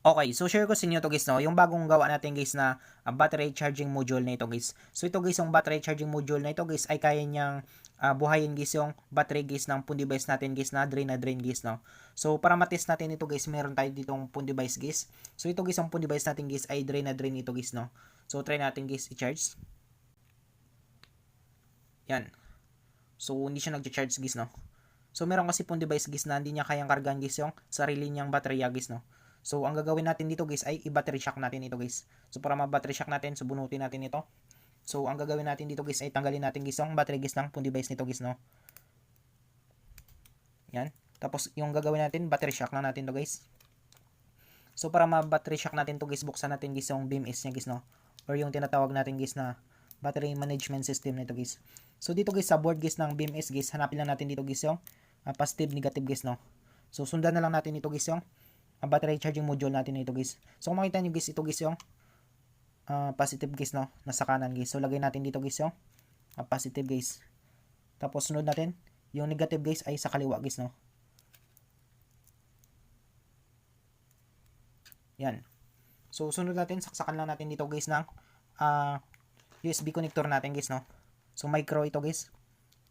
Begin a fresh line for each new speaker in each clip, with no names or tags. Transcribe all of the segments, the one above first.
Okay, so share ko sa inyo to guys, no, yung bagong gawa natin guys na battery charging module na ito guys. So ito guys, yung battery charging module na ito guys ay kaya niyang buhayin guys yung battery guys ng phone device natin guys na drain guys, no. So para matest natin ito guys, meron tayo ditong phone device guys. So ito guys, yung phone device natin guys ay drain ito guys, no. So try natin guys i-charge. Yan. So hindi siya nag-charge guys, no. So meron kasi phone device guys na hindi niya kayang kargahan guys yung sarili niyang baterya guys, no. So ang gagawin natin dito guys ay i-battery shock natin ito guys. So para ma-battery shock natin, so bunutin natin ito. So ang gagawin natin dito guys ay tanggalin natin guys yung battery guys ng phone device nito guys, no. Yan. Tapos yung gagawin natin, battery shock na natin to guys. So para ma-battery shock natin to guys, buksan natin guys yung BMS niya guys, no. Or yung tinatawag natin guys na battery management system nito guys. So dito guys sa board guys ng BMS guys, hanapin lang natin dito guys yung positive negative guys, no. So sundan na lang natin ito guys yung battery charging module natin na ito guys. So kung makita nyo guys, ito guys yung positive guys, no, nasa kanan guys. So lagay natin dito guys yung positive guys. Tapos sunod natin yung negative guys ay sa kaliwa guys, no. Yan. So sunod natin, saksakan lang natin dito guys ng USB connector natin guys, no. So micro ito guys.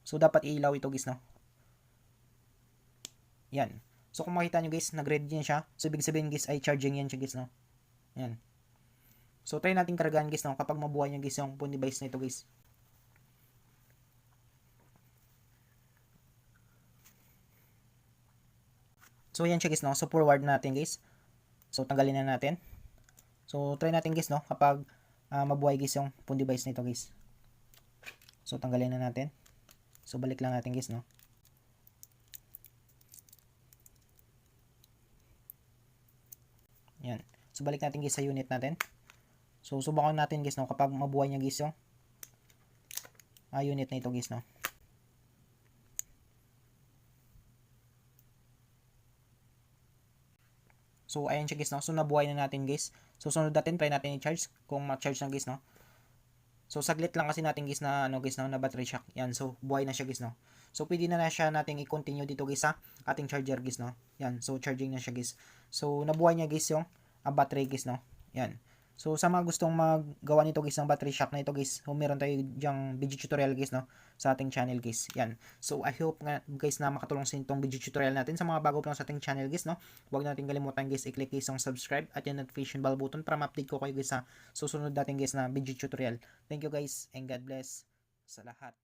So dapat ilaw ito guys, no. Yan. So kung makita nyo guys, nag-red yan siya. So ibig sabihin guys ay charging yan siya guys, no. Yan. So try natin kargahan guys, no, kapag mabuhay nyo guys yung phone device na ito guys. So yan siya guys, no. So forward natin guys. So tanggalin na natin. So try natin guys, no, kapag mabuhay guys yung phone device nito guys. So tanggalin na natin. So balik lang natin guys, no. Yan. So balik natin guys sa unit natin. So subukan natin guys, no, kapag mabuhay niya guys yung unit na ito guys, no. So ayan siya guys, no. So nabuhay na natin guys. So sunod natin, try natin i-charge kung ma-charge na guys, no. So saglit lang kasi natin guys na ano guys, no, na battery shock. Yan, so buhay na siya guys, no. So pwede na siya nating i-continue dito guys sa ating charger guys, no. Yan, so charging na siya guys. So nabuhay niya guys yung battery guys, no. Yan. So sa mga gustong maggawa nito guys ng battery shock na ito guys, so meron tayo diyang video tutorial guys, no, sa ating channel guys. Yan. So I hope nga guys na makatulong sa itong video tutorial natin. Sa mga bago pa lang sa ating channel guys, no, huwag natin kalimutan guys i-click guys ang subscribe at yung notification bell button para ma-update ko kayo guys sa susunod natin guys na video tutorial. Thank you guys and God bless sa lahat.